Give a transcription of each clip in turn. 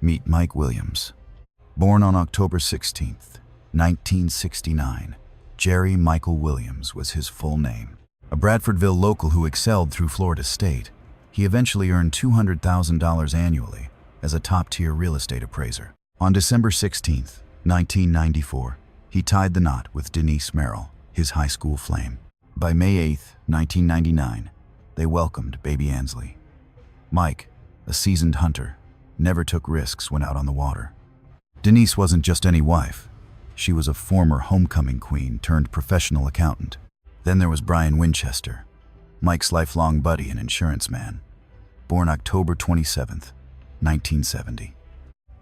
Meet Mike Williams. Born on October 16, 1969, Jerry Michael Williams was his full name. A Bradfordville local who excelled through Florida State, he eventually earned $200,000 annually as a top-tier real estate appraiser. On December 16, 1994, he tied the knot with Denise Merrill, his high school flame. By May 8, 1999, they welcomed baby Ansley. Mike, a seasoned hunter, never took risks when out on the water. Denise wasn't just any wife. She was a former homecoming queen turned professional accountant. Then there was Brian Winchester, Mike's lifelong buddy and insurance man, born October 27, 1970.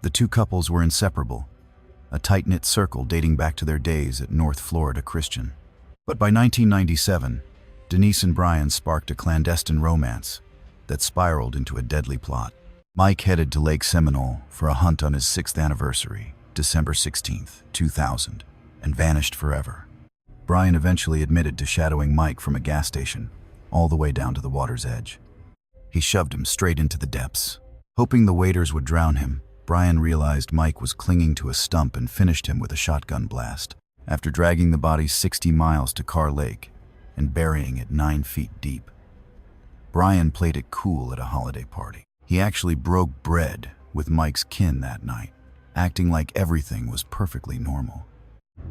The two couples were inseparable, a tight-knit circle dating back to their days at North Florida Christian. But by 1997, Denise and Brian sparked a clandestine romance that spiraled into a deadly plot. Mike headed to Lake Seminole for a hunt on his 6th anniversary, December 16, 2000, and vanished forever. Brian eventually admitted to shadowing Mike from a gas station all the way down to the water's edge. He shoved him straight into the depths. Hoping the waders would drown him, Brian realized Mike was clinging to a stump and finished him with a shotgun blast. After dragging the body 60 miles to Carr Lake and burying it 9 feet deep. Brian played it cool at a holiday party. He actually broke bread with Mike's kin that night, acting like everything was perfectly normal.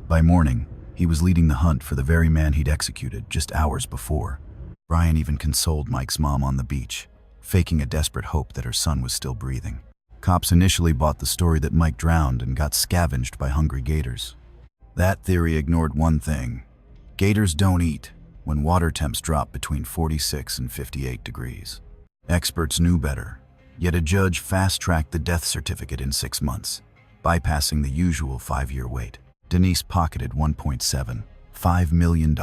By morning, he was leading the hunt for the very man he'd executed just hours before. Brian even consoled Mike's mom on the beach, faking a desperate hope that her son was still breathing. Cops initially bought the story that Mike drowned and got scavenged by hungry gators. That theory ignored one thing. Gators don't eat when water temps drop between 46 and 58 degrees. Experts knew better, yet a judge fast-tracked the death certificate in 6 months, bypassing the usual 5-year wait. Denise pocketed $1.75 million,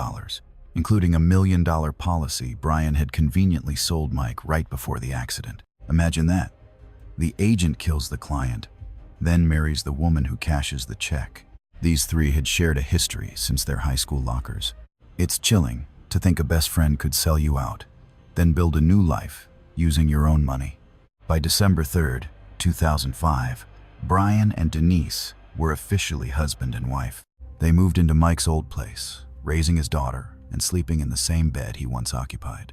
including a $1 million policy Brian had conveniently sold Mike right before the accident. Imagine that. The agent kills the client, then marries the woman who cashes the check. These three had shared a history since their high school lockers. It's chilling to think a best friend could sell you out, then build a new life using your own money. By December 3, 2005, Brian and Denise were officially husband and wife. They moved into Mike's old place, raising his daughter and sleeping in the same bed he once occupied.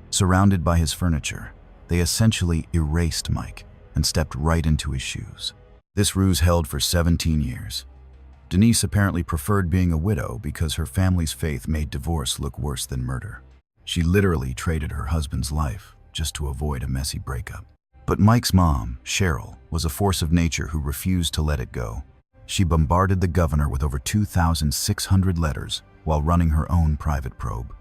Surrounded by his furniture, they essentially erased Mike and stepped right into his shoes. This ruse held for 17 years. Denise apparently preferred being a widow because her family's faith made divorce look worse than murder. She literally traded her husband's life just to avoid a messy breakup. But Mike's mom, Cheryl, was a force of nature who refused to let it go. She bombarded the governor with over 2,600 letters while running her own private probe.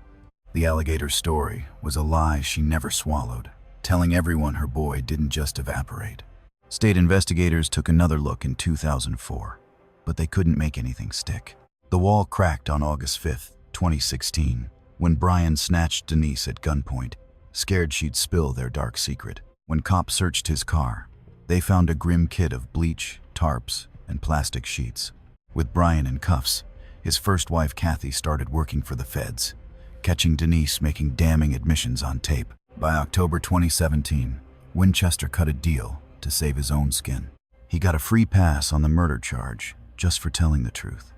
The alligator's story was a lie she never swallowed, telling everyone her boy didn't just evaporate. State investigators took another look in 2004, but they couldn't make anything stick. The wall cracked on August 5, 2016, when Brian snatched Denise at gunpoint, scared she'd spill their dark secret. When cops searched his car, they found a grim kit of bleach, tarps, and plastic sheets. With Brian in cuffs, his first wife Kathy started working for the feds, catching Denise making damning admissions on tape. By October 2017, Winchester cut a deal to save his own skin. He got a free pass on the murder charge just for telling the truth.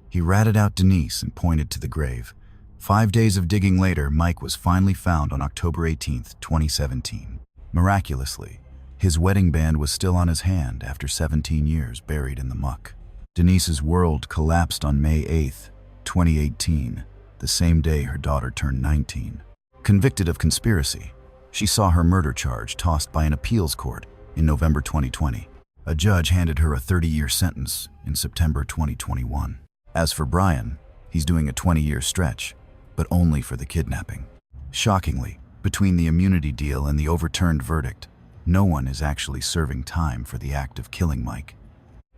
He ratted out Denise and pointed to the grave. 5 days of digging later, Mike was finally found on October 18, 2017. Miraculously, his wedding band was still on his hand after 17 years buried in the muck. Denise's world collapsed on May 8, 2018, the same day her daughter turned 19. Convicted of conspiracy, she saw her murder charge tossed by an appeals court in November 2020. A judge handed her a 30-year sentence in September 2021. As for Brian, he's doing a 20-year stretch, but only for the kidnapping. Shockingly, between the immunity deal and the overturned verdict, no one is actually serving time for the act of killing Mike.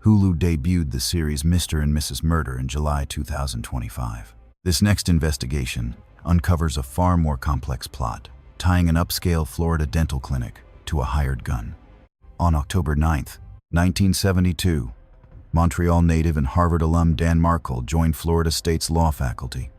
Hulu debuted the series Mr. and Mrs. Murder in July 2025. This next investigation uncovers a far more complex plot, tying an upscale Florida dental clinic to a hired gun. On October 9, 1972, Montreal native and Harvard alum Dan Markel joined Florida State's law faculty,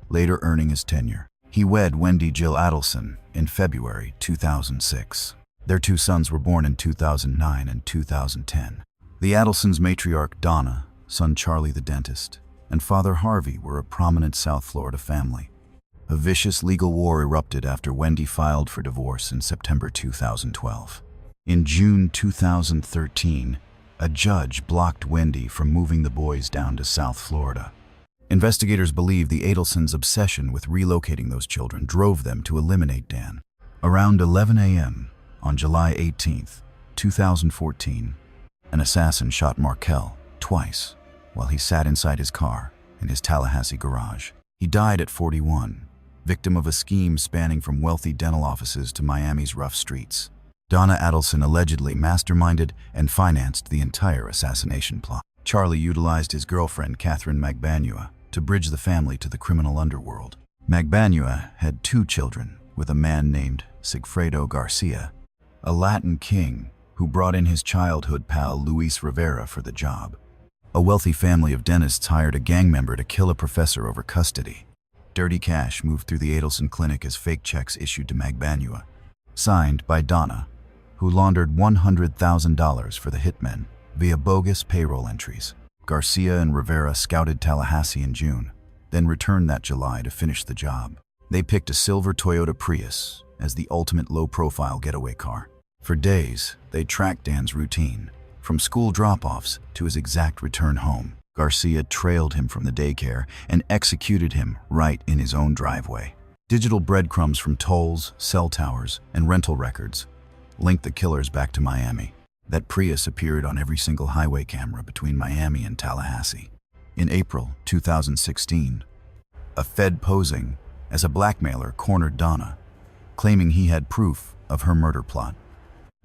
later earning his tenure. He wed Wendy Jill Adelson in February 2006. Their two sons were born in 2009 and 2010. The Adelsons' matriarch Donna, son Charlie the dentist, and father Harvey were a prominent South Florida family. A vicious legal war erupted after Wendy filed for divorce in September 2012. In June 2013, a judge blocked Wendy from moving the boys down to South Florida. Investigators believe the Adelsons' obsession with relocating those children drove them to eliminate Dan. Around 11 a.m. on July 18, 2014, an assassin shot Markel twice while he sat inside his car in his Tallahassee garage. He died at 41, victim of a scheme spanning from wealthy dental offices to Miami's rough streets. Donna Adelson allegedly masterminded and financed the entire assassination plot. Charlie utilized his girlfriend Catherine Magbanua to bridge the family to the criminal underworld. Magbanua had two children with a man named Sigfredo Garcia, a Latin king who brought in his childhood pal Luis Rivera for the job. A wealthy family of dentists hired a gang member to kill a professor over custody. Dirty cash moved through the Adelson clinic as fake checks issued to Magbanua, signed by Donna, who laundered $100,000 for the hitmen via bogus payroll entries. Garcia and Rivera scouted Tallahassee in June, then returned that July to finish the job. They picked a silver Toyota Prius as the ultimate low-profile getaway car. For days, they tracked Dan's routine, from school drop-offs to his exact return home. Garcia trailed him from the daycare and executed him right in his own driveway. Digital breadcrumbs from tolls, cell towers, and rental records linked the killers back to Miami. That Prius appeared on every single highway camera between Miami and Tallahassee. In April 2016, a Fed posing as a blackmailer cornered Donna, claiming he had proof of her murder plot.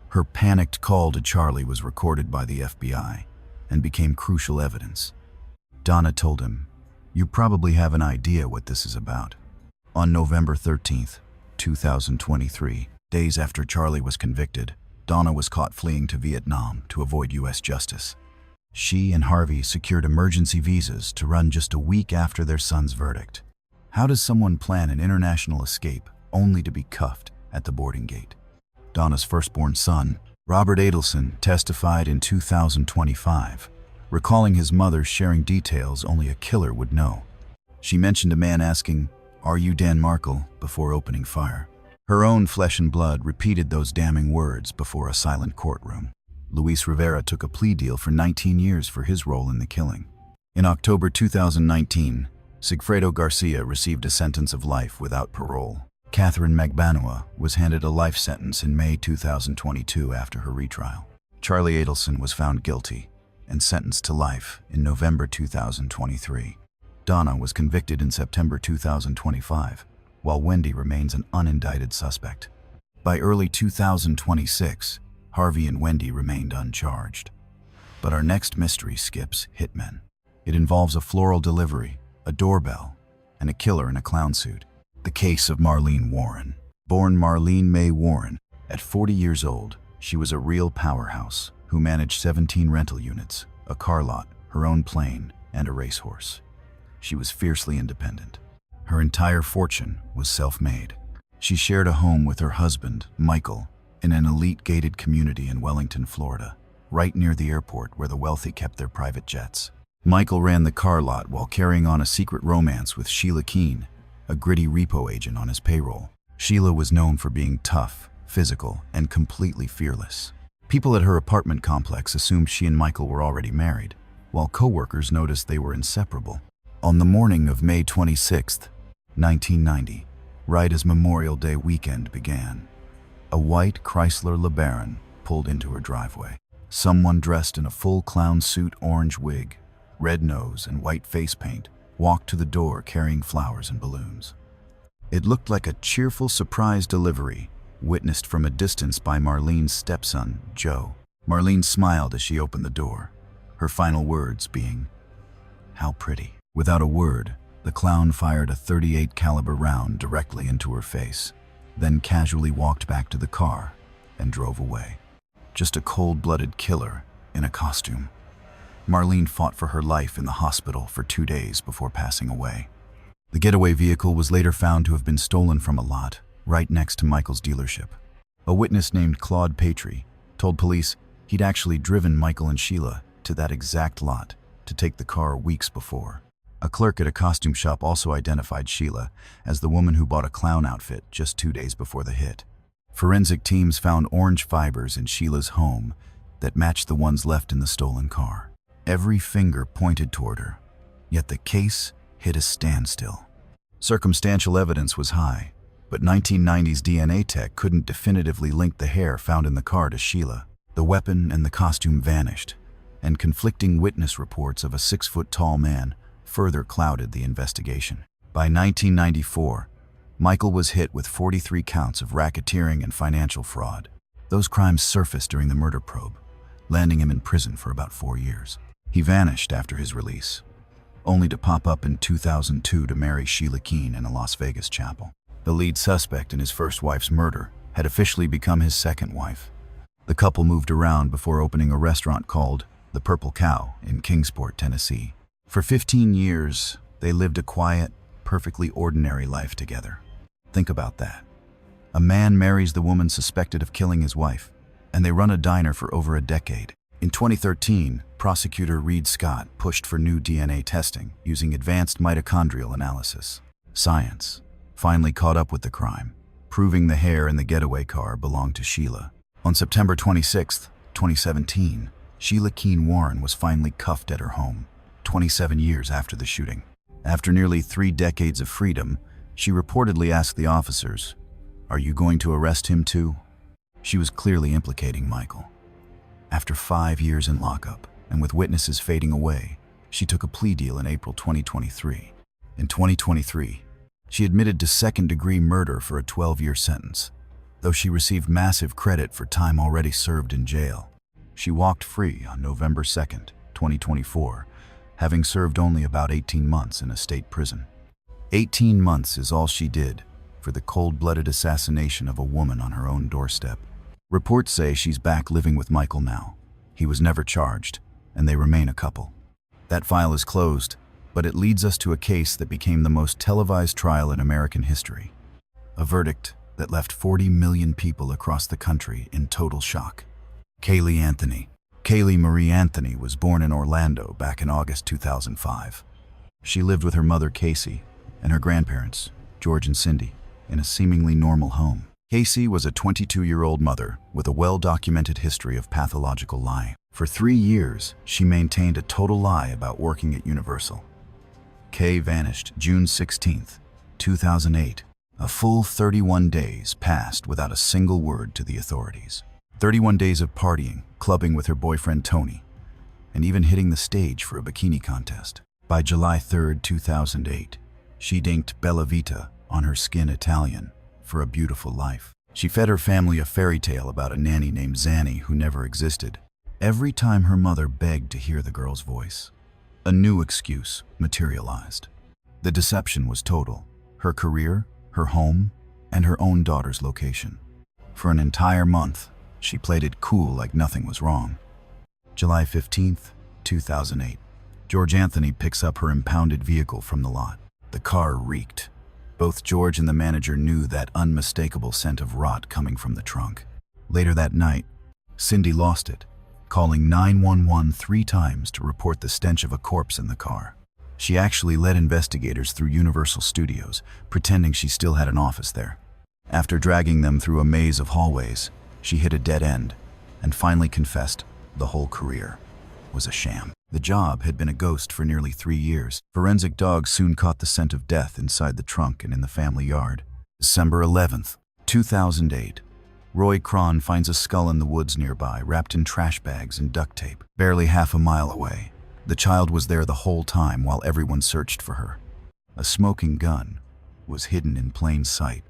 Her panicked call to Charlie was recorded by the FBI and became crucial evidence. Donna told him, "You probably have an idea what this is about." On November 13, 2023, days after Charlie was convicted, Donna was caught fleeing to Vietnam to avoid U.S. justice. She and Harvey secured emergency visas to run just a week after their son's verdict. How does someone plan an international escape only to be cuffed at the boarding gate? Donna's firstborn son, Robert Adelson, testified in 2025, recalling his mother sharing details only a killer would know. She mentioned a man asking, "Are you Dan Markel?" before opening fire. Her own flesh and blood repeated those damning words before a silent courtroom. Luis Rivera took a plea deal for 19 years for his role in the killing. In October 2019, Sigfredo Garcia received a sentence of life without parole. Catherine Magbanua was handed a life sentence in May 2022 after her retrial. Charlie Adelson was found guilty and sentenced to life in November 2023. Donna was convicted in September 2025, while Wendy remains an unindicted suspect. By early 2026, Harvey and Wendy remained uncharged. But our next mystery skips hitmen. It involves a floral delivery, a doorbell, and a killer in a clown suit. The case of Marlene Warren. Born Marlene May Warren, at 40 years old, she was a real powerhouse who managed 17 rental units, a car lot, her own plane, and a racehorse. She was fiercely independent. Her entire fortune was self-made. She shared a home with her husband, Michael, in an elite gated community in Wellington, Florida, right near the airport where the wealthy kept their private jets. Michael ran the car lot while carrying on a secret romance with Sheila, a gritty repo agent on his payroll. Sheila was known for being tough, physical, and completely fearless. People at her apartment complex assumed she and Michael were already married, while co-workers noticed they were inseparable. On the morning of May 26, 1990, right as Memorial Day weekend began, a white Chrysler LeBaron pulled into her driveway. Someone dressed in a full clown suit, orange wig, red nose, and white face paint walked to the door carrying flowers and balloons. It looked like a cheerful surprise delivery, witnessed from a distance by Marlene's stepson, Joe. Marlene smiled as she opened the door, her final words being, "How pretty." Without a word, the clown fired a .38 caliber round directly into her face, then casually walked back to the car and drove away. Just a cold-blooded killer in a costume. Marlene fought for her life in the hospital for 2 days before passing away. The getaway vehicle was later found to have been stolen from a lot right next to Michael's dealership. A witness named Claude Patry told police he'd actually driven Michael and Sheila to that exact lot to take the car weeks before. A clerk at a costume shop also identified Sheila as the woman who bought a clown outfit just 2 days before the hit. Forensic teams found orange fibers in Sheila's home that matched the ones left in the stolen car. Every finger pointed toward her, yet the case hit a standstill. Circumstantial evidence was high, but 1990s DNA tech couldn't definitively link the hair found in the car to Sheila. The weapon and the costume vanished, and conflicting witness reports of a 6-foot-tall man further clouded the investigation. By 1994, Michael was hit with 43 counts of racketeering and financial fraud. Those crimes surfaced during the murder probe, landing him in prison for about 4 years. He vanished after his release, only to pop up in 2002 to marry Sheila Keene in a Las Vegas chapel. The lead suspect in his first wife's murder had officially become his second wife. The couple moved around before opening a restaurant called The Purple Cow in Kingsport, Tennessee. For 15 years, they lived a quiet, perfectly ordinary life together. Think about that. A man marries the woman suspected of killing his wife, and they run a diner for over a decade. In 2013, prosecutor Reed Scott pushed for new DNA testing using advanced mitochondrial analysis. Science finally caught up with the crime, proving the hair in the getaway car belonged to Sheila. On September 26, 2017, Sheila Keene Warren was finally cuffed at her home, 27 years after the shooting. After nearly 3 decades of freedom, she reportedly asked the officers, "Are you going to arrest him too?" She was clearly implicating Michael. After 5 years in lockup, and with witnesses fading away, she took a plea deal in April 2023. In 2023, she admitted to second-degree murder for a 12-year sentence, though she received massive credit for time already served in jail. She walked free on November 2nd, 2024, having served only about 18 months in a state prison. 18 months is all she did for the cold-blooded assassination of a woman on her own doorstep. Reports say she's back living with Michael now. He was never charged, and they remain a couple. That file is closed, but it leads us to a case that became the most televised trial in American history. A verdict that left 40 million people across the country in total shock. Caylee Anthony. Caylee Marie Anthony was born in Orlando back in August 2005. She lived with her mother Casey and her grandparents, George and Cindy, in a seemingly normal home. Casey was a 22-year-old mother with a well-documented history of pathological lying. For 3 years, she maintained a total lie about working at Universal. Kay vanished June 16, 2008. A full 31 days passed without a single word to the authorities. 31 days of partying, clubbing with her boyfriend Tony, and even hitting the stage for a bikini contest. By July 3, 2008, she inked Bella Vita on her skin Italian for a beautiful life. She fed her family a fairy tale about a nanny named Zanny who never existed. Every time her mother begged to hear the girl's voice, a new excuse materialized. The deception was total: her career, her home, and her own daughter's location. For an entire month, she played it cool like nothing was wrong. July 15, 2008. George Anthony picks up her impounded vehicle from the lot. The car reeked. Both George and the manager knew that unmistakable scent of rot coming from the trunk. Later that night, Cindy lost it, calling 911 3 times to report the stench of a corpse in the car. She actually led investigators through Universal Studios, pretending she still had an office there. After dragging them through a maze of hallways, she hit a dead end and finally confessed the whole career was a sham. The job had been a ghost for nearly 3 years. Forensic dogs soon caught the scent of death inside the trunk and in the family yard. December 11th, 2008. Roy Cron finds a skull in the woods nearby, wrapped in trash bags and duct tape. Barely half a mile away, the child was there the whole time while everyone searched for her. A smoking gun was hidden in plain sight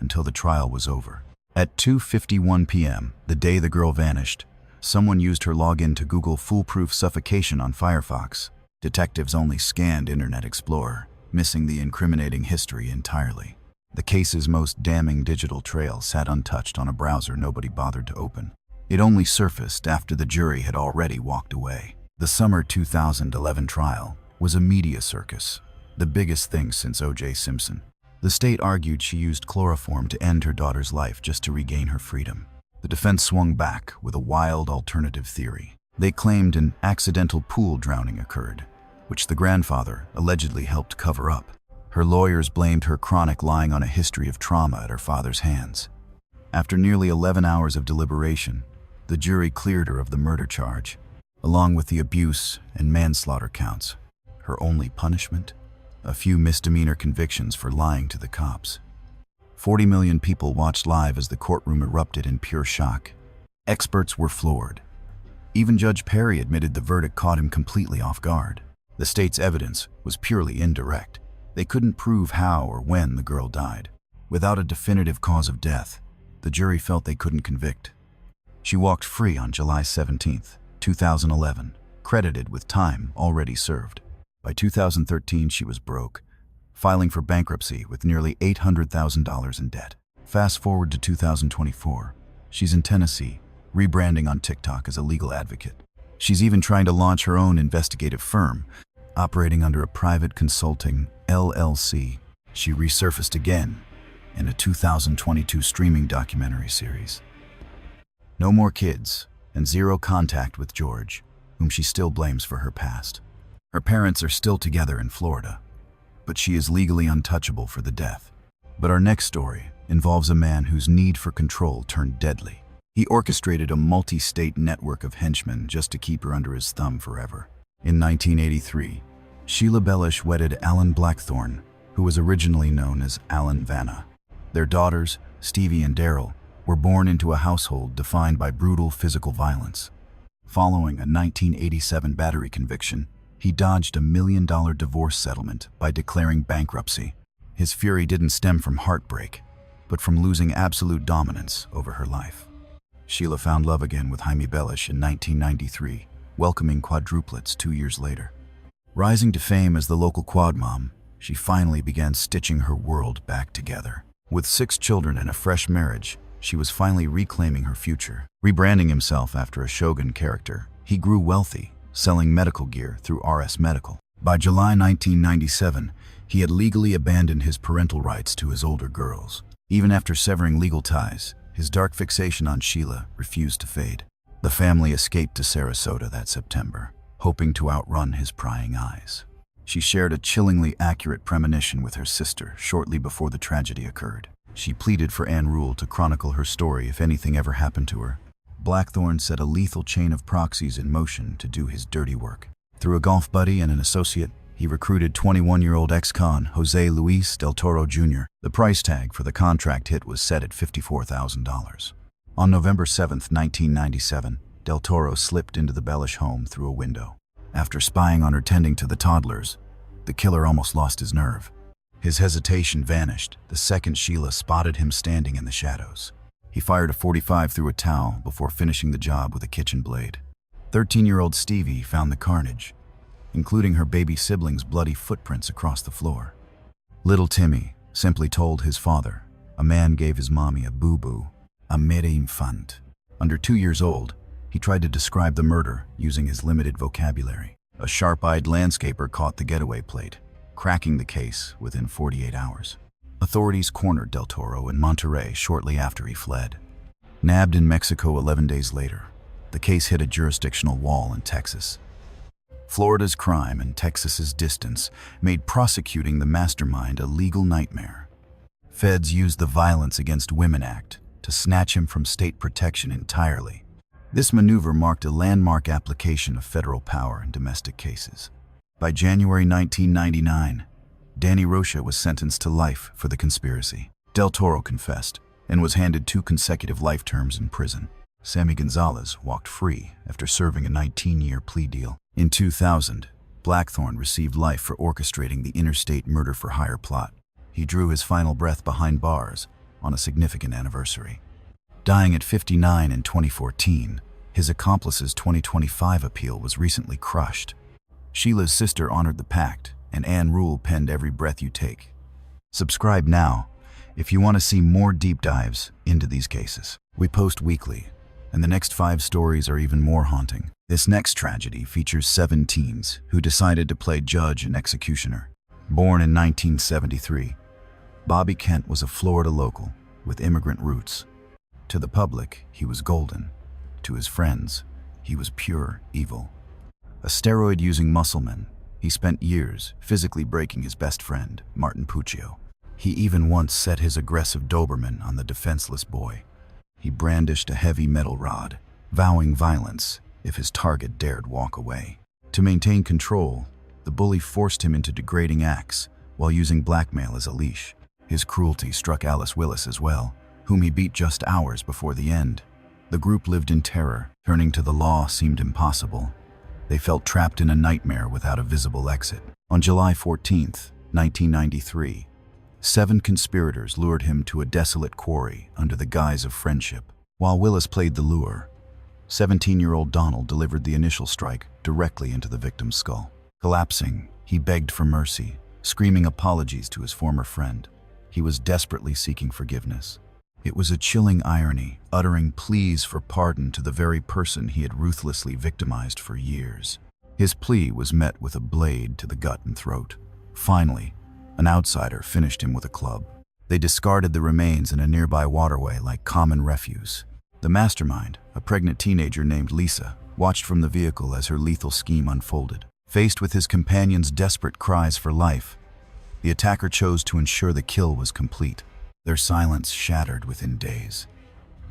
until the trial was over. At 2:51 p.m., the day the girl vanished, someone used her login to Google foolproof suffocation on Firefox. Detectives only scanned Internet Explorer, missing the incriminating history entirely. The case's most damning digital trail sat untouched on a browser nobody bothered to open. It only surfaced after the jury had already walked away. The summer 2011 trial was a media circus, the biggest thing since O.J. Simpson. The state argued she used chloroform to end her daughter's life just to regain her freedom. The defense swung back with a wild alternative theory. They claimed an accidental pool drowning occurred, which the grandfather allegedly helped cover up. Her lawyers blamed her chronic lying on a history of trauma at her father's hands. After nearly 11 hours of deliberation, the jury cleared her of the murder charge, along with the abuse and manslaughter counts. Her only punishment? A few misdemeanor convictions for lying to the cops. 40 million people watched live as the courtroom erupted in pure shock. Experts were floored. Even Judge Perry admitted the verdict caught him completely off guard. The state's evidence was purely indirect. They couldn't prove how or when the girl died. Without a definitive cause of death, the jury felt they couldn't convict. She walked free on July 17, 2011, credited with time already served. By 2013, she was broke, filing for bankruptcy with nearly $800,000 in debt. Fast forward to 2024. She's in Tennessee, rebranding on TikTok as a legal advocate. She's even trying to launch her own investigative firm, operating under a private consulting LLC. She resurfaced again in a 2022 streaming documentary series. No more kids, and zero contact with George, whom she still blames for her past. Her parents are still together in Florida, but she is legally untouchable for the death. But our next story involves a man whose need for control turned deadly. He orchestrated a multi-state network of henchmen just to keep her under his thumb forever. In 1983, Sheila Bellish wedded Alan Blackthorne, who was originally known as Alan Vanna. Their daughters, Stevie and Daryl, were born into a household defined by brutal physical violence. Following a 1987 battery conviction, he dodged a $1 million divorce settlement by declaring bankruptcy. His fury didn't stem from heartbreak, but from losing absolute dominance over her life. Sheila found love again with Jaime Bellish in 1993, welcoming quadruplets 2 years later. Rising to fame as the local quad mom, she finally began stitching her world back together. With 6 children and a fresh marriage, she was finally reclaiming her future. Rebranding himself after a Shogun character, he grew wealthy, selling medical gear through RS Medical. By July 1997, he had legally abandoned his parental rights to his older girls. Even after severing legal ties, his dark fixation on Sheila refused to fade. The family escaped to Sarasota that September, hoping to outrun his prying eyes. She shared a chillingly accurate premonition with her sister shortly before the tragedy occurred. She pleaded for Ann Rule to chronicle her story if anything ever happened to her. Blackthorne set a lethal chain of proxies in motion to do his dirty work. Through a golf buddy and an associate, he recruited 21-year-old ex-con Jose Luis Del Toro Jr. The price tag for the contract hit was set at $54,000. On November 7, 1997, Del Toro slipped into the Bellish home through a window. After spying on her tending to the toddlers, the killer almost lost his nerve. His hesitation vanished the second Sheila spotted him standing in the shadows. He fired a .45 through a towel before finishing the job with a kitchen blade. 13-year-old Stevie found the carnage, including her baby sibling's bloody footprints across the floor. Little Timmy simply told his father, a man gave his mommy a boo-boo, a mere infant. Under 2 years old, he tried to describe the murder using his limited vocabulary. A sharp-eyed landscaper caught the getaway plate, cracking the case within 48 hours. Authorities cornered Del Toro in Monterrey shortly after he fled. Nabbed in Mexico 11 days later, the case hit a jurisdictional wall in Texas. Florida's crime and Texas's distance made prosecuting the mastermind a legal nightmare. Feds used the Violence Against Women Act to snatch him from state protection entirely. This maneuver marked a landmark application of federal power in domestic cases. By January 1999, Danny Rocha was sentenced to life for the conspiracy. Del Toro confessed and was handed 2 consecutive life terms in prison. Sammy Gonzalez walked free after serving a 19-year plea deal. In 2000, Blackthorne received life for orchestrating the interstate murder-for-hire plot. He drew his final breath behind bars on a significant anniversary. Dying at 59 in 2014, his accomplice's 2025 appeal was recently crushed. Sheila's sister honored the pact, and Ann Rule penned Every Breath You Take. Subscribe now if you want to see more deep dives into these cases. We post weekly, and the next 5 stories are even more haunting. This next tragedy features 7 teens who decided to play judge and executioner. Born in 1973, Bobby Kent was a Florida local with immigrant roots. To the public, he was golden. To his friends, he was pure evil. A steroid-using muscleman, he spent years physically breaking his best friend, Martin Puccio. He even once set his aggressive Doberman on the defenseless boy. He brandished a heavy metal rod, vowing violence if his target dared walk away. To maintain control, the bully forced him into degrading acts while using blackmail as a leash. His cruelty struck Alice Willis as well, whom he beat just hours before the end. The group lived in terror. Turning to the law seemed impossible. They felt trapped in a nightmare without a visible exit. On July 14, 1993, 7 conspirators lured him to a desolate quarry under the guise of friendship. While Willis played the lure, 17-year-old Donald delivered the initial strike directly into the victim's skull. Collapsing, he begged for mercy, screaming apologies to his former friend. He was desperately seeking forgiveness. It was a chilling irony, uttering pleas for pardon to the very person he had ruthlessly victimized for years. His plea was met with a blade to the gut and throat. Finally, an outsider finished him with a club. They discarded the remains in a nearby waterway like common refuse. The mastermind, a pregnant teenager named Lisa, watched from the vehicle as her lethal scheme unfolded. Faced with his companion's desperate cries for life, the attacker chose to ensure the kill was complete. Their silence shattered within days.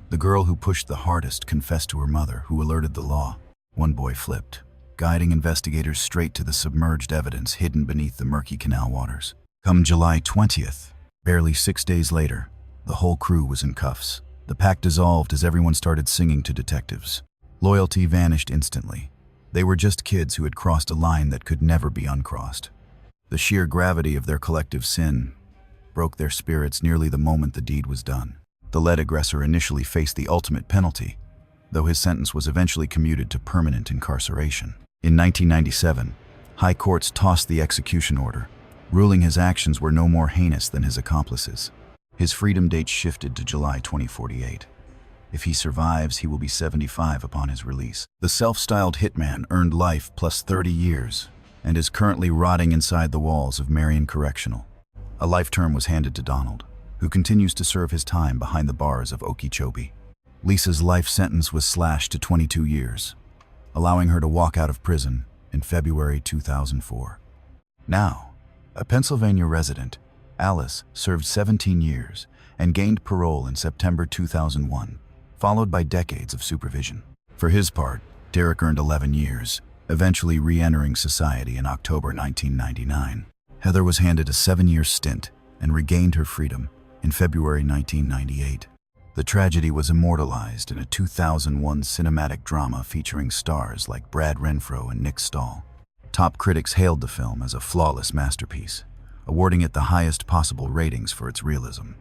The girl who pushed the hardest confessed to her mother, who alerted the law. One boy flipped, guiding investigators straight to the submerged evidence hidden beneath the murky canal waters. Come July 20th, barely 6 days later, the whole crew was in cuffs. The pack dissolved as everyone started singing to detectives. Loyalty vanished instantly. They were just kids who had crossed a line that could never be uncrossed. The sheer gravity of their collective sin broke their spirits nearly the moment the deed was done. The lead aggressor initially faced the ultimate penalty, though his sentence was eventually commuted to permanent incarceration. In 1997, high courts tossed the execution order, ruling his actions were no more heinous than his accomplices. His freedom date shifted to July 2048. If he survives, he will be 75 upon his release. The self-styled hitman earned life plus 30 years and is currently rotting inside the walls of Marion Correctional. A life term was handed to Donald, who continues to serve his time behind the bars of Okeechobee. Lisa's life sentence was slashed to 22 years, allowing her to walk out of prison in February 2004. Now, a Pennsylvania resident, Alice served 17 years and gained parole in September 2001, followed by decades of supervision. For his part, Derek earned 11 years, eventually re-entering society in October 1999. Heather was handed a 7-year stint and regained her freedom in February 1998. The tragedy was immortalized in a 2001 cinematic drama featuring stars like Brad Renfro and Nick Stahl. Top critics hailed the film as a flawless masterpiece, awarding it the highest possible ratings for its realism.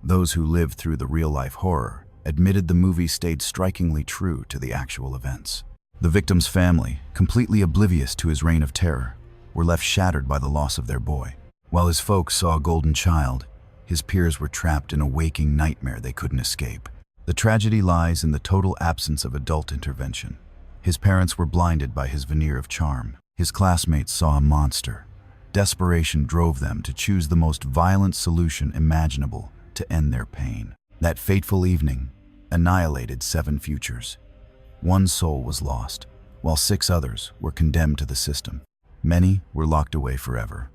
Those who lived through the real-life horror admitted the movie stayed strikingly true to the actual events. The victim's family, completely oblivious to his reign of terror, were left shattered by the loss of their boy. While his folks saw a golden child, his peers were trapped in a waking nightmare they couldn't escape. The tragedy lies in the total absence of adult intervention. His parents were blinded by his veneer of charm. His classmates saw a monster. Desperation drove them to choose the most violent solution imaginable to end their pain. That fateful evening annihilated 7 futures. 1 soul was lost, while 6 others were condemned to the system. Many were locked away forever.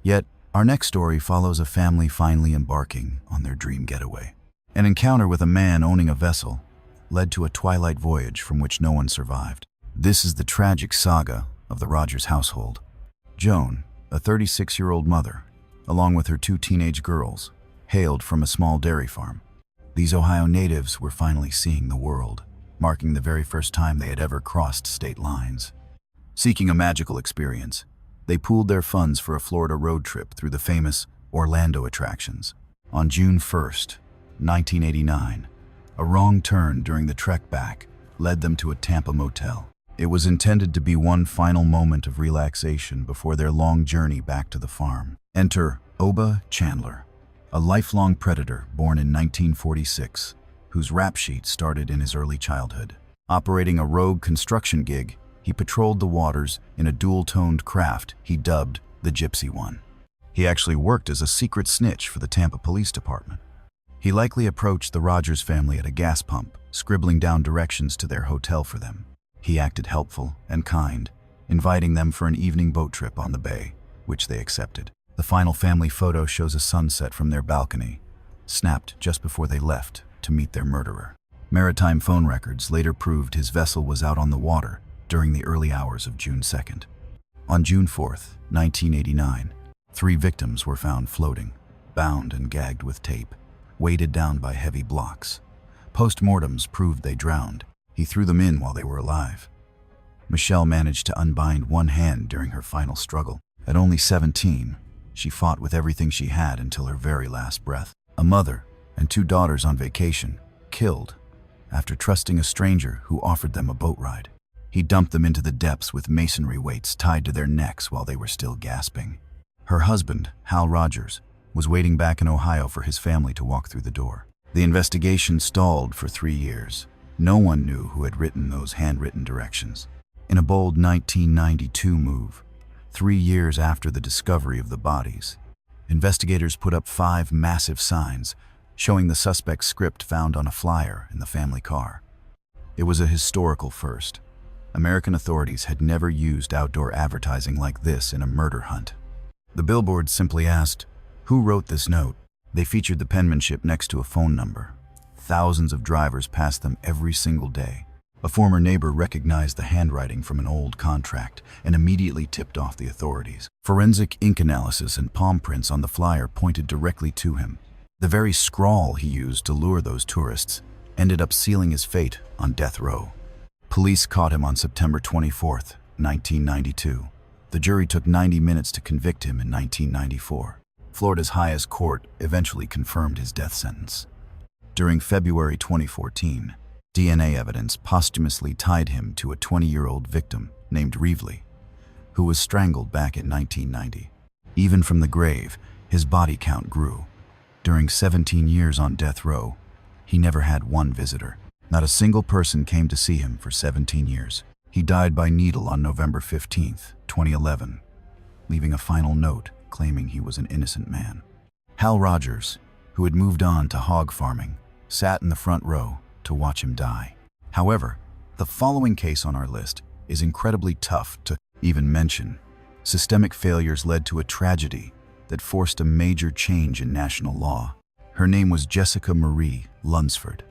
Yet, our next story follows a family finally embarking on their dream getaway. An encounter with a man owning a vessel led to a twilight voyage from which no one survived. This is the tragic saga of the Rogers household. Joan, a 36-year-old mother, along with her 2 teenage girls, hailed from a small dairy farm. These Ohio natives were finally seeing the world, marking the very first time they had ever crossed state lines. Seeking a magical experience, they pooled their funds for a Florida road trip through the famous Orlando attractions. On June 1st, 1989, a wrong turn during the trek back led them to a Tampa motel. It was intended to be one final moment of relaxation before their long journey back to the farm. Enter Oba Chandler, a lifelong predator born in 1946, whose rap sheet started in his early childhood. Operating a rogue construction gig, he patrolled the waters in a dual-toned craft he dubbed the Gypsy One. He actually worked as a secret snitch for the Tampa Police Department. He likely approached the Rogers family at a gas pump, scribbling down directions to their hotel for them. He acted helpful and kind, inviting them for an evening boat trip on the bay, which they accepted. The final family photo shows a sunset from their balcony, snapped just before they left to meet their murderer. Maritime phone records later proved his vessel was out on the water during the early hours of June 2nd. On June 4th, 1989, 3 victims were found floating, bound and gagged with tape, weighted down by heavy blocks. Post-mortems proved they drowned. He threw them in while they were alive. Michelle managed to unbind one hand during her final struggle. At only 17, she fought with everything she had until her very last breath. A mother and 2 daughters on vacation, killed after trusting a stranger who offered them a boat ride. He dumped them into the depths with masonry weights tied to their necks while they were still gasping. Her husband, Hal Rogers, was waiting back in Ohio for his family to walk through the door. The investigation stalled for 3 years. No one knew who had written those handwritten directions. In a bold 1992 move, 3 years after the discovery of the bodies, investigators put up 5 massive signs showing the suspect's script found on a flyer in the family car. It was a historical first. American authorities had never used outdoor advertising like this in a murder hunt. The Billboard simply asked, "Who wrote this note?" They featured the penmanship next to a phone number. Thousands of drivers passed them every single day. A former neighbor recognized the handwriting from an old contract and immediately tipped off the authorities. Forensic ink analysis and palm prints on the flyer pointed directly to him. The very scrawl he used to lure those tourists ended up sealing his fate on death row. Police caught him on September 24th, 1992. The jury took 90 minutes to convict him in 1994. Florida's highest court eventually confirmed his death sentence. During February 2014, DNA evidence posthumously tied him to a 20-year-old victim named Reevely, who was strangled back in 1990. Even from the grave, his body count grew. During 17 years on death row, he never had one visitor. Not a single person came to see him for 17 years. He died by needle on November 15th, 2011, leaving a final note claiming he was an innocent man. Hal Rogers, who had moved on to hog farming, sat in the front row to watch him die. However, the following case on our list is incredibly tough to even mention. Systemic failures led to a tragedy that forced a major change in national law. Her name was Jessica Marie Lunsford,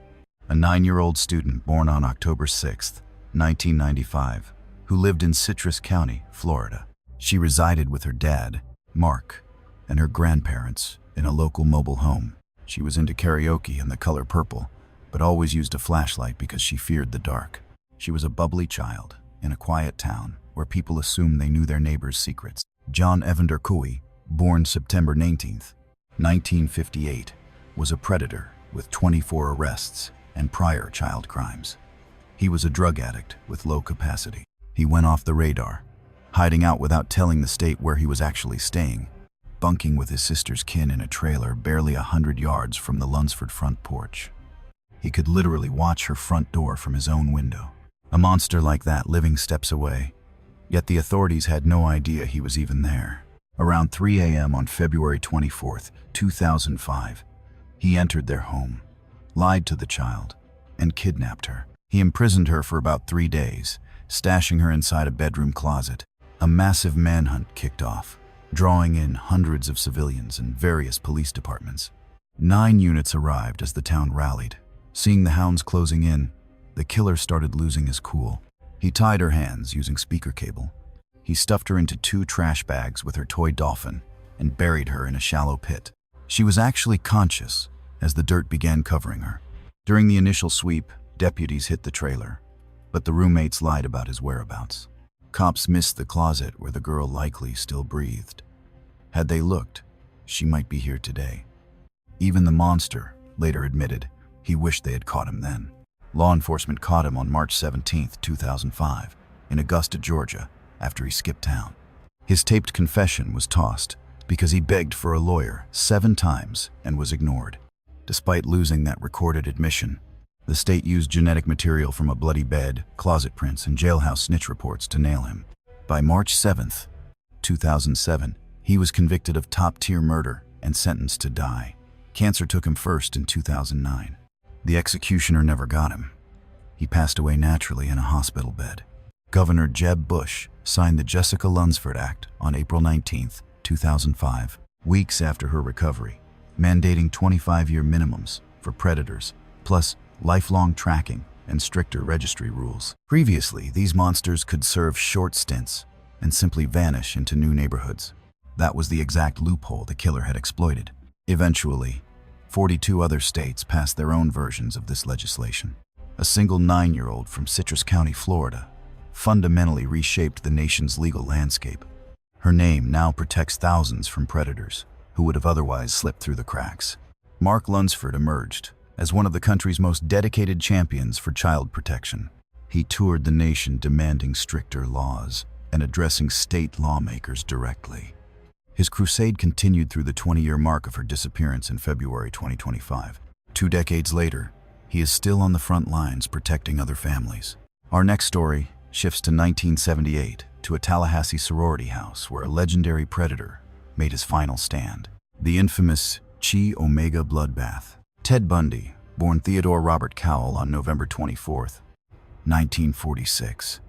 a 9-year-old student born on October 6, 1995, who lived in Citrus County, Florida. She resided with her dad, Mark, and her grandparents in a local mobile home. She was into karaoke and the color purple, but always used a flashlight because she feared the dark. She was a bubbly child in a quiet town where people assumed they knew their neighbors' secrets. John Evander Cooey, born September 19, 1958, was a predator with 24 arrests and prior child crimes. He was a drug addict with low capacity. He went off the radar, hiding out without telling the state where he was actually staying, bunking with his sister's kin in a trailer barely 100 yards from the Lunsford front porch. He could literally watch her front door from his own window. A monster like that living steps away, yet the authorities had no idea he was even there. Around 3 a.m. on February 24, 2005, he entered their home, lied to the child, and kidnapped her. He imprisoned her for about 3 days, stashing her inside a bedroom closet. A massive manhunt kicked off, drawing in hundreds of civilians and various police departments. 9 units arrived as the town rallied. Seeing the hounds closing in, the killer started losing his cool. He tied her hands using speaker cable. He stuffed her into 2 trash bags with her toy dolphin and buried her in a shallow pit. She was actually conscious as the dirt began covering her. During the initial sweep, deputies hit the trailer, but the roommates lied about his whereabouts. Cops missed the closet where the girl likely still breathed. Had they looked, she might be here today. Even the monster later admitted he wished they had caught him then. Law enforcement caught him on March 17, 2005, in Augusta, Georgia, after he skipped town. His taped confession was tossed because he begged for a lawyer 7 times and was ignored. Despite losing that recorded admission, the state used genetic material from a bloody bed, closet prints, and jailhouse snitch reports to nail him. By March 7, 2007, He was convicted of top-tier murder and sentenced to die. Cancer took him first in 2009. The executioner never got him. He passed away naturally in a hospital bed. Governor Jeb Bush signed the Jessica Lunsford Act on April 19, 2005, weeks after her recovery, mandating 25-year minimums for predators, plus lifelong tracking and stricter registry rules. Previously, these monsters could serve short stints and simply vanish into new neighborhoods. That was the exact loophole the killer had exploited. Eventually, 42 other states passed their own versions of this legislation. A single 9-year-old from Citrus County, Florida, fundamentally reshaped the nation's legal landscape. Her name now protects thousands from predators who would have otherwise slipped through the cracks. Mark Lunsford emerged as one of the country's most dedicated champions for child protection. He toured the nation demanding stricter laws and addressing state lawmakers directly. His crusade continued through the 20-year mark of her disappearance in February 2025. 2 decades later, he is still on the front lines protecting other families. Our next story shifts to 1978, to a Tallahassee sorority house where a legendary predator made his final stand. The infamous Chi Omega Bloodbath. Ted Bundy, born Theodore Robert Cowell on November 24, 1946,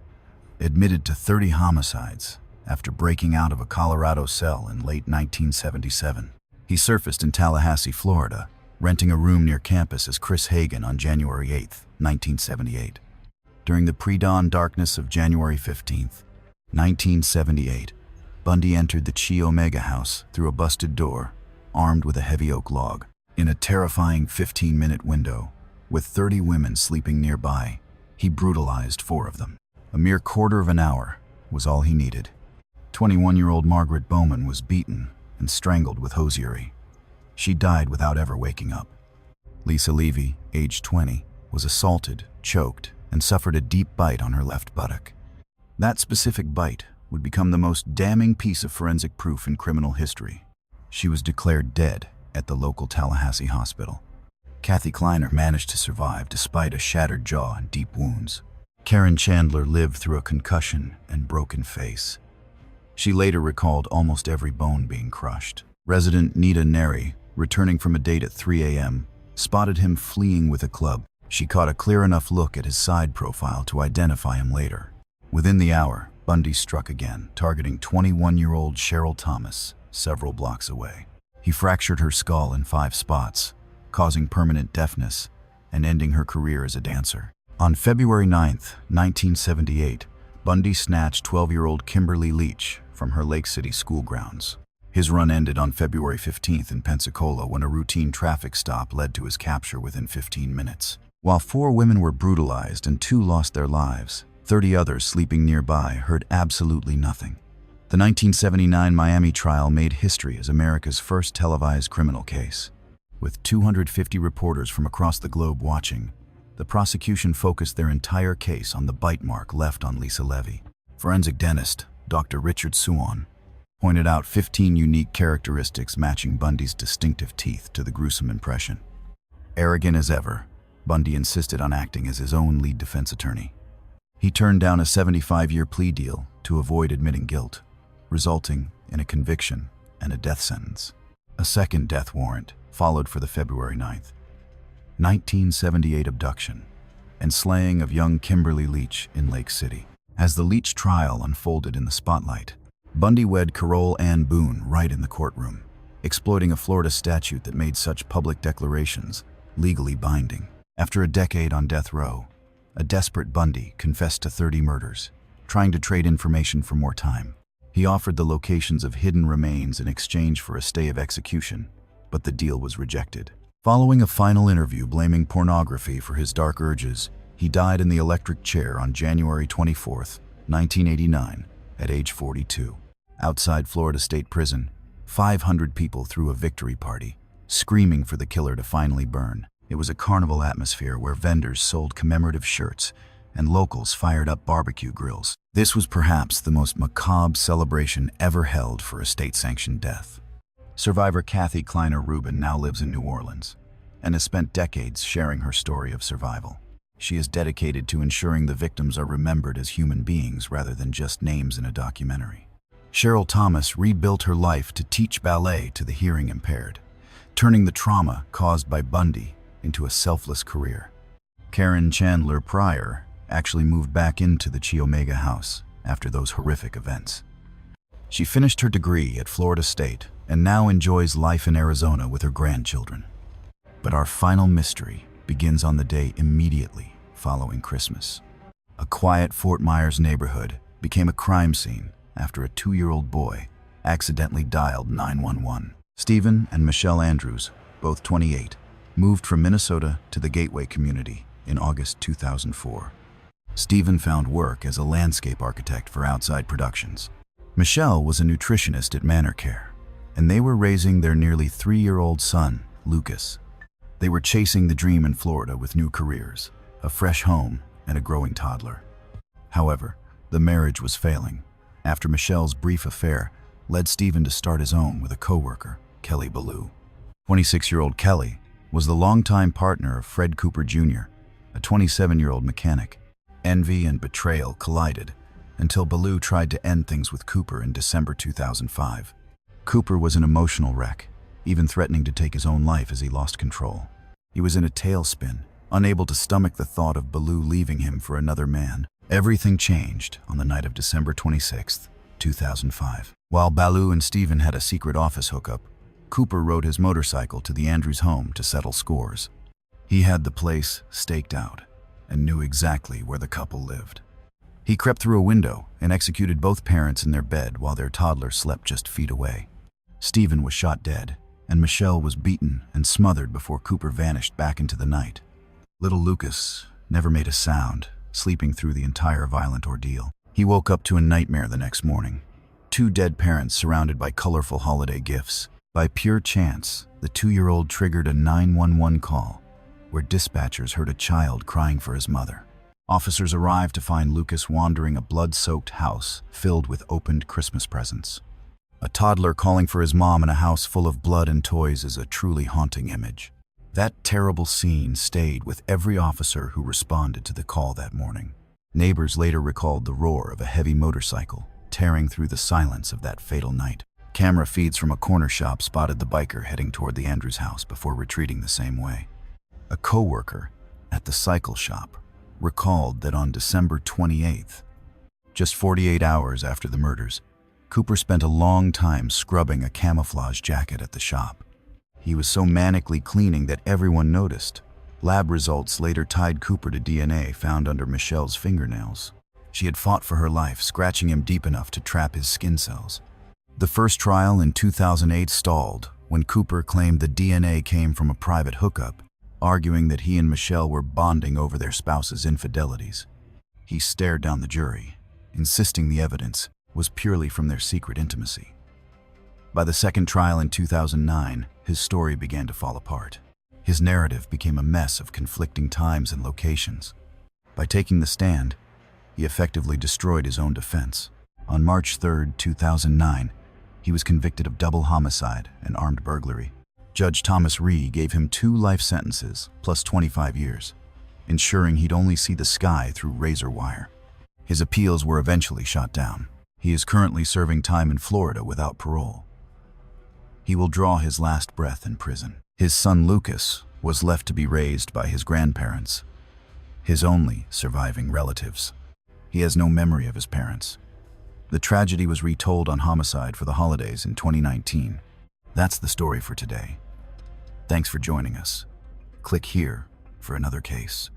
admitted to 30 homicides after breaking out of a Colorado cell in late 1977. He surfaced in Tallahassee, Florida, renting a room near campus as Chris Hagen on January 8, 1978. During the pre-dawn darkness of January 15, 1978, Bundy entered the Chi Omega house through a busted door, armed with a heavy oak log. In a terrifying 15-minute window, with 30 women sleeping nearby, he brutalized 4 of them. A mere quarter of an hour was all he needed. 21-year-old Margaret Bowman was beaten and strangled with hosiery. She died without ever waking up. Lisa Levy, age 20, was assaulted, choked, and suffered a deep bite on her left buttock. That specific bite would become the most damning piece of forensic proof in criminal history. She was declared dead at the local Tallahassee hospital. Kathy Kleiner managed to survive despite a shattered jaw and deep wounds. Karen Chandler lived through a concussion and broken face. She later recalled almost every bone being crushed. Resident Nita Neri, returning from a date at 3 a.m., spotted him fleeing with a club. She caught a clear enough look at his side profile to identify him later. Within the hour, Bundy struck again, targeting 21-year-old Cheryl Thomas several blocks away. He fractured her skull in 5 spots, causing permanent deafness and ending her career as a dancer. On February 9, 1978, Bundy snatched 12-year-old Kimberly Leach from her Lake City school grounds. His run ended on February 15th in Pensacola when a routine traffic stop led to his capture within 15 minutes. While 4 women were brutalized and 2 lost their lives, 30 others sleeping nearby heard absolutely nothing. The 1979 Miami trial made history as America's first televised criminal case. With 250 reporters from across the globe watching, the prosecution focused their entire case on the bite mark left on Lisa Levy. Forensic dentist Dr. Richard Suon pointed out 15 unique characteristics matching Bundy's distinctive teeth to the gruesome impression. Arrogant as ever, Bundy insisted on acting as his own lead defense attorney. He turned down a 75-year plea deal to avoid admitting guilt, resulting in a conviction and a death sentence. A second death warrant followed for the February 9th, 1978 abduction and slaying of young Kimberly Leach in Lake City. As the Leach trial unfolded in the spotlight, Bundy wed Carole Ann Boone right in the courtroom, exploiting a Florida statute that made such public declarations legally binding. After a decade on death row, a desperate Bundy confessed to 30 murders, trying to trade information for more time. He offered the locations of hidden remains in exchange for a stay of execution, but the deal was rejected. Following a final interview blaming pornography for his dark urges, he died in the electric chair on January 24, 1989, at age 42. Outside Florida State Prison, 500 people threw a victory party, screaming for the killer to finally burn. It was a carnival atmosphere where vendors sold commemorative shirts and locals fired up barbecue grills. This was perhaps the most macabre celebration ever held for a state-sanctioned death. Survivor Kathy Kleiner Rubin now lives in New Orleans and has spent decades sharing her story of survival. She is dedicated to ensuring the victims are remembered as human beings rather than just names in a documentary. Cheryl Thomas rebuilt her life to teach ballet to the hearing impaired, turning the trauma caused by Bundy into a selfless career. Karen Chandler Pryor actually moved back into the Chi Omega house after those horrific events. She finished her degree at Florida State and now enjoys life in Arizona with her grandchildren. But our final mystery begins on the day immediately following Christmas. A quiet Fort Myers neighborhood became a crime scene after a 2-year-old boy accidentally dialed 911. Stephen and Michelle Andrews, both 28, moved from Minnesota to the Gateway community in August 2004. Stephen found work as a landscape architect for outside productions. Michelle was a nutritionist at Manor Care, and they were raising their nearly 3-year-old son, Lucas. They were chasing the dream in Florida with new careers, a fresh home, and a growing toddler. However, the marriage was failing after Michelle's brief affair led Stephen to start his own with a coworker, Kelly Ballou. 26-year-old Kelly was the longtime partner of Fred Cooper Jr., a 27-year-old mechanic. Envy and betrayal collided until Ballou tried to end things with Cooper in December 2005. Cooper was an emotional wreck, even threatening to take his own life as he lost control. He was in a tailspin, unable to stomach the thought of Ballou leaving him for another man. Everything changed on the night of December 26, 2005. While Ballou and Stephen had a secret office hookup, Cooper rode his motorcycle to the Andrews home to settle scores. He had the place staked out and knew exactly where the couple lived. He crept through a window and executed both parents in their bed while their toddler slept just feet away. Stephen was shot dead, and Michelle was beaten and smothered before Cooper vanished back into the night. Little Lucas never made a sound, sleeping through the entire violent ordeal. He woke up to a nightmare the next morning. 2 dead parents surrounded by colorful holiday gifts. By pure chance, the 2-year-old triggered a 911 call, where dispatchers heard a child crying for his mother. Officers arrived to find Lucas wandering a blood-soaked house filled with opened Christmas presents. A toddler calling for his mom in a house full of blood and toys is a truly haunting image. That terrible scene stayed with every officer who responded to the call that morning. Neighbors later recalled the roar of a heavy motorcycle tearing through the silence of that fatal night. Camera feeds from a corner shop spotted the biker heading toward the Andrews house before retreating the same way. A co-worker at the cycle shop recalled that on December 28th, just 48 hours after the murders, Cooper spent a long time scrubbing a camouflage jacket at the shop. He was so manically cleaning that everyone noticed. Lab results later tied Cooper to DNA found under Michelle's fingernails. She had fought for her life, scratching him deep enough to trap his skin cells. The first trial in 2008 stalled when Cooper claimed the DNA came from a private hookup, arguing that he and Michelle were bonding over their spouse's infidelities. He stared down the jury, insisting the evidence was purely from their secret intimacy. By the second trial in 2009, his story began to fall apart. His narrative became a mess of conflicting times and locations. By taking the stand, he effectively destroyed his own defense. On March 3, 2009, he was convicted of double homicide and armed burglary. Judge Thomas Rhee gave him 2 life sentences plus 25 years, ensuring he'd only see the sky through razor wire. His appeals were eventually shot down. He is currently serving time in Florida without parole. He will draw his last breath in prison. His son Lucas was left to be raised by his grandparents, his only surviving relatives. He has no memory of his parents. The tragedy was retold on Homicide for the holidays in 2019. That's the story for today. Thanks for joining us. Click here for another case.